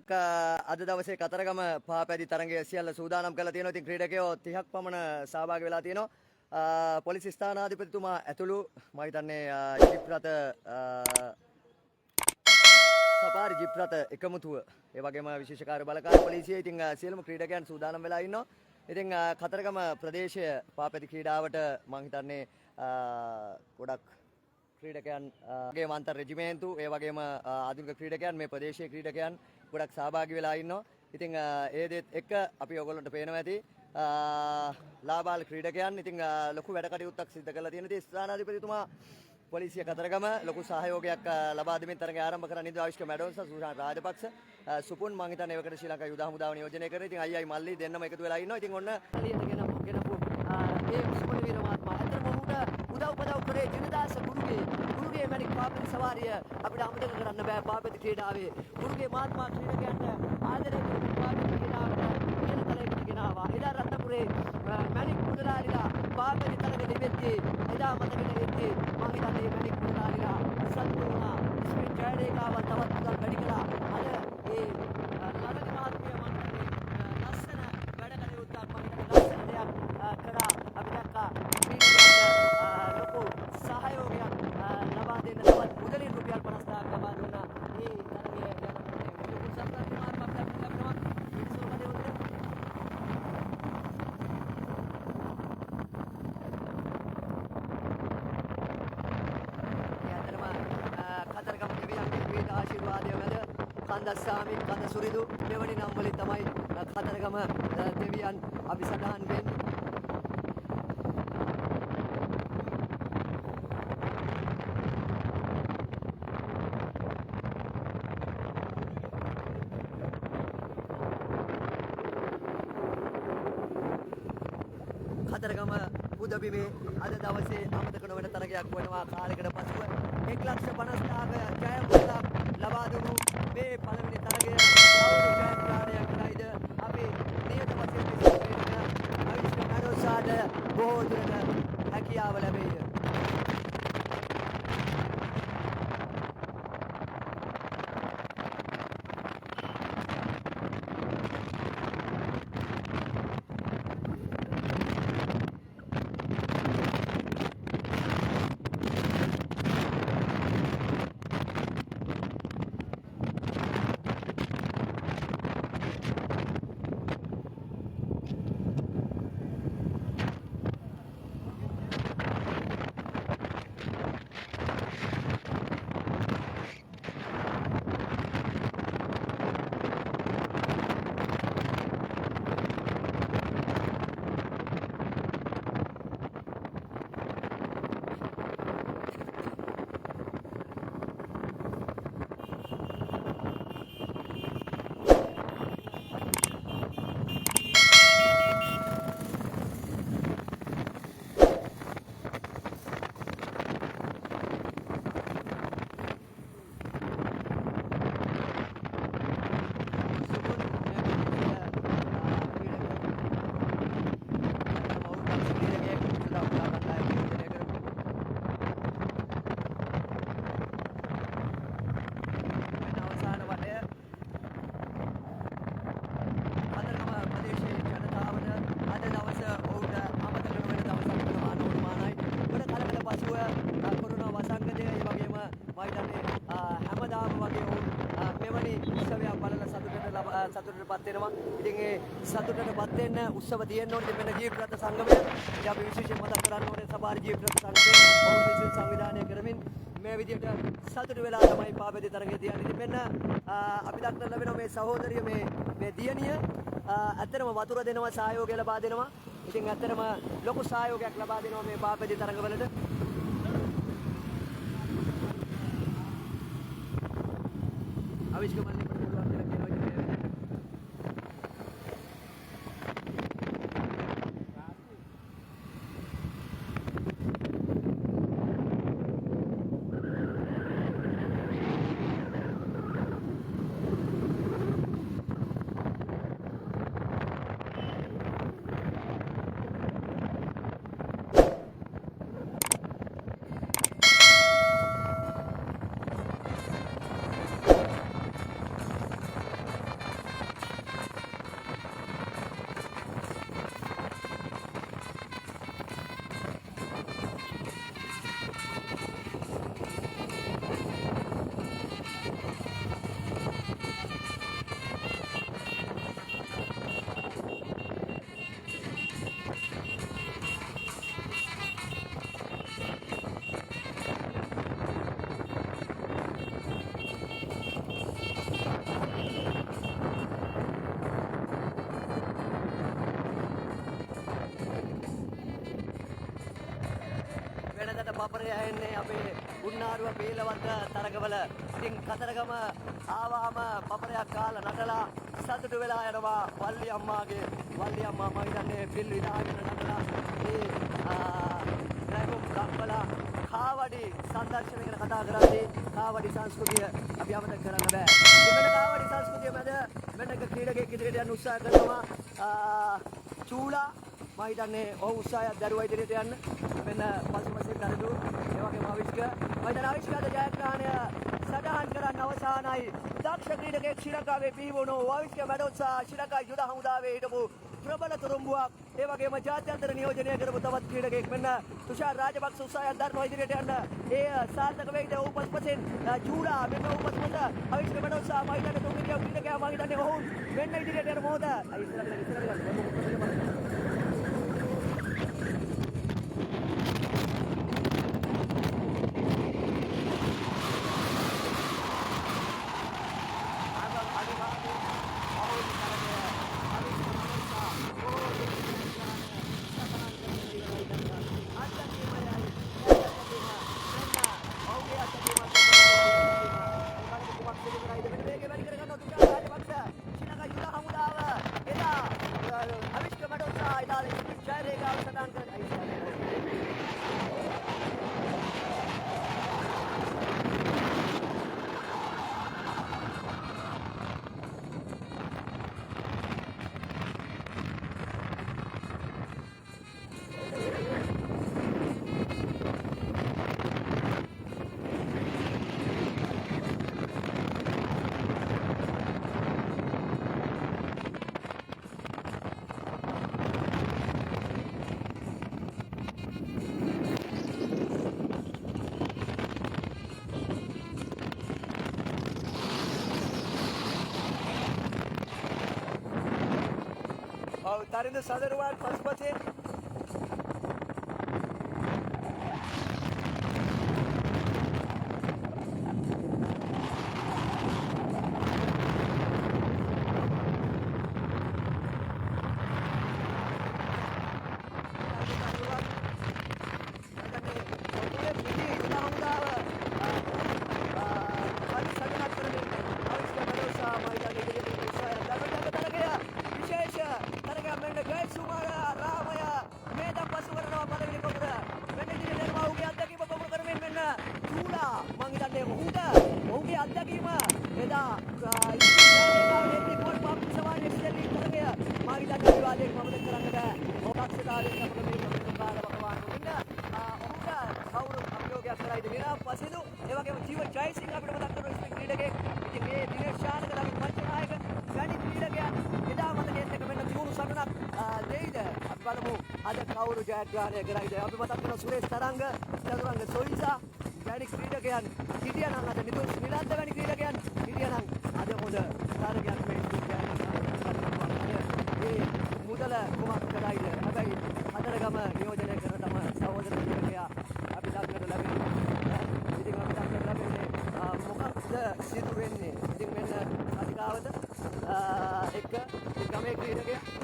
ගොඩක් අද දවසේ කතරගම පහපැදි තරගය සියල්ල සූදානම් කරලා තියෙනවා. ඉතින් ක්‍රීඩකයෝ 30ක් පමණ සහභාගී වෙලා තියෙනවා. පොලිස් ස්ථානාධිපතිතුමා ඇතුළු මම හිතන්නේ ජීප් රථ සපාරි ජීප් රථ එකමුතුව ඒ වගේම විශේෂ කාර්ය බලකාර පොලිසිය ඉතින් සියලුම ක්‍රීඩකයන් සූදානම් වෙලා ඉන්නවා. ඉතින් කතරගම ප්‍රදේශය පහපැදි ක්‍රීඩාවට මම හිතන්නේ ගොඩක් ක්‍රීඩකයන් ගේ මන්තර රෙජිමේන්තු ඒ වගේම ආධුනික ක්‍රීඩකයන් මේ ප්‍රදේශීය ක්‍රීඩකයන් ගොඩක් සහභාගී වෙලා ඉන්නවා. ඉතින් ඒ දෙත් එක්ක අපි ඔයගොල්ලන්ට පේනවා ඇති ලාබාල ක්‍රීඩකයන් ඉතින් ලොකු වැඩ කටයුත්තක් සිදු කරලා තියෙන ඉතින් ස්ථානාධිපතිතුමා පොලිසිය කතරගම ලොකු සහයෝගයක් ලබා දෙමින් තරගය ආරම්භ කරන්න ඉඳ ආවිෂ්ක මැඩෝන්ස් සුෂාන් රාජපක්ෂ සුපුන් මං හිතන්නේ ඒවකට ශ්‍රී ලංකා යුද හමුදාව නියෝජනය කරන ඉතින් අයියි මල්ලි දෙන්නම එකතු වෙලා ඉන්නවා. ඉතින් ඔන්න එළියට ගෙනපු ඒ සුපුන් වීර මහත්මයා අතරම උදව් උපදව් කරේ ජනදාස ගුරුගේ මැණික් පාපති සවාරිය අපිට අමතක කරන්න බෑ. පාපති ක්‍රීඩාවේ ගුරුගේ මහත්මයා ක්‍රීඩකයන්ට ආදරය කරපු පාපති ක්‍රීඩාවට කියන තලයකට ගෙනාවා. එදා රත්නපුරේ මැණික් මුදලාලිලා පාපති තරග දෙවෙද්දී එදා මතකෙට එද්දී මම හිතන්නේ මැණික් මුදලාලිලා සතුටු වුණා. ඉස්මින් ජයරේඛාව තවත් මුදල් වැඩි කළා. අද ඒ ලලක මහත්මිය මම හිතන්නේ ලස්සන වැඩ කටයුත්තක් මම හිතන්නේ ලස්සන දෙයක් කරා. අපි දැක්කා ලොකු සහයෝගයක් ලබා දෙන්න තවත් මුදලින් රුපියල් 50000ක් ලබා දුන්නා. මේ තරගය යන ලොකු සත්කාර මාර්ගයක් ලැබෙනවා. ආශිර්වාදය මැද කන්දස්සාමි කඳ සුරිදු දෙවනි නම් වලින් තමයි කතරගම දෙවියන් අපි සඳහන් වෙන්නේ. කතරගම පුදබිමේ අද දවසේ අමතක නොවන තරගයක් වෙනවා. කාලයකට පසුව 1,50,000ක ජයග්‍රහණයක් ලබා දුණු මේ පළවෙනි තරගය කවුරු ජයග්‍රහණයක් කරයිද අපි නියත වශයෙන් විශ්ලේෂණය අවිෂ්ක මැඩෝසාට බොහෝ දුරට හැකියාව ලැබෙයි. සතුටටපත් වෙනවා. ඉතින් ඒ සතුටටපත් වෙන්න උත්සව තියෙන්න ඕනේ. මෙන්න ජීප් රථ සංගමය. ඉතින් අපි විශේෂයෙන් මතක් කරන්න ඕනේ සපාරි ජීප් රථ සංගමය ඔවුන් විසින් සංවිධානය කරමින් මේ විදිහට සතුට වෙලා තමයි පාපැදි තරගය තියන්නේ. ඉතින් මෙන්න අපි දක්න ලැබෙන මේ සහෝදරිය මේ දියණිය ඇත්තටම වතුර දෙනවා සහයෝගය ලබා දෙනවා. ඉතින් ඇත්තටම ලොකු සහයෝගයක් ලබා දෙනවා මේ පාපැදි තරගවලට. අවිෂ්ක මල්ලි පපරය එන්නේ අපේ උන්නාරුව බේලවත්ත තරගවල. ඉතින් කතරගම ආවාම පපරයක් කාලා නටලා සතුටු වෙලා යනවා වල්ලි අම්මාගේ. වල්ලි අම්මා මම හිතන්නේ පිල් විදාගෙන නටලා ඒ නැගුම් දක්වලා කාවඩි සංදර්ශන ගැන කතා කරද්දී කාවඩි සංස්කෘතිය අපි අමතක කරන්න බෑ. මෙන්න කාවඩි සංස්කෘතිය මැද මෙන්නක ක්‍රීඩකයෙක් ඉදිරියට යන්න උත්සාහ කරනවා. චූලා මම හිතන්නේ ඔහු උත්සාහයක් දරුවා ඉදිරියට යන්න. මෙන්න පසුපසින් දරුදු ඒ වගේම අවිෂ්ක මම හිතන්නේ අවිෂ්කද ජයග්‍රහණය සටහන් කරන්න අවසానයි. දක්ෂ ක්‍රීඩකයෙක් ශ්‍රී ලංකාවේ බිහිවුණු අවිෂ්ක මැඩොත්සා ශ්‍රී ලංකා යුද හමුදාවේ හිටපු ප්‍රබල තුරුම්බුවක්. ඒ වගේම ජාත්‍යන්තර නියෝජනය කරපු තවත් ක්‍රීඩකයෙක් මෙන්න තුෂාර රාජපක්ෂ උත්සාහයක් දරනවා ඉදිරියට යන්න. ඒ සාර්ථක වෙයිද ඔහු පසුපසින් චූලා මෙන්න ඔහු පසුපස අවිෂ්ක මැඩොත්සා මම හිතන්නේ තුන්වෙනි ක්‍රීඩකයා මම හිතන්නේ ඔහු මෙන්න ඉදිරියට යන මොහොත. තරිඳ සදරුවන් පසුපසින් ජයග්‍රහණය කරයිද අපි මතක් කරන සුරේෂ් තරංග චතුරංග සොයිසා වැනි ක්‍රීඩකයන් හිටියනම් අද නිදුස් නිලන්ත වැනි ක්‍රීඩකයන් හිටියනම් අද හොඳ තරගයක් මේ ඒ මුදල කුමක් කරයිද හැබැයි හතරගම නියෝජනය කරන තම සහෝදර ක්‍රීඩකයා අපි දක්නට ලැබෙනවා. ඉතින් අපි දක්නට ලැබෙන්නේ මොකක්ද සිදු වෙන්නේ. ඉතින් මෙන්න අධිකාවත එක ගමේ ක්‍රීඩකයා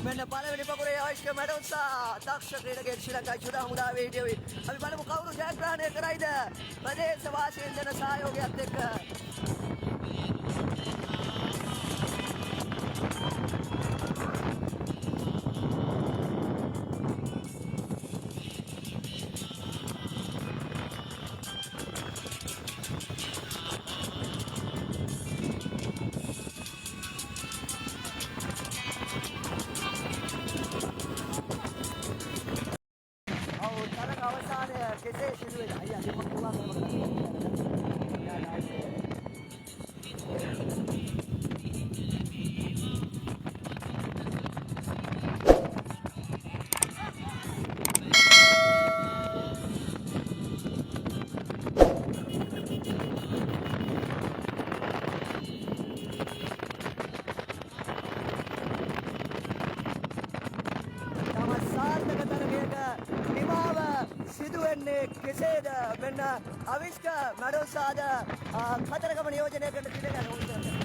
මෙන්න පළවෙනි පකුරේ ආයුෂ්ක මැඩොන්සා දක්ෂ ක්‍රීඩකයෙක් ශ්‍රී ලංකා යුද හමුදාවේ හිටියෝයි. අපි බලමු කවුරු ජයග්‍රහණය කරයිද ප්‍රදේශ වාසීන් දෙන සහයෝගයත් එක්ක. තරග අවසානය කෙසේ සිදුවේද? අයියා දෙපක් පුරා සාර්ථක තරගයක නිමාව සිදුවෙන්නේ කෙසේද? මෙන්න අවිෂ්ක මැඩොන්සාද කතරගම නියෝජනය කරන ක්‍රීඩකයන්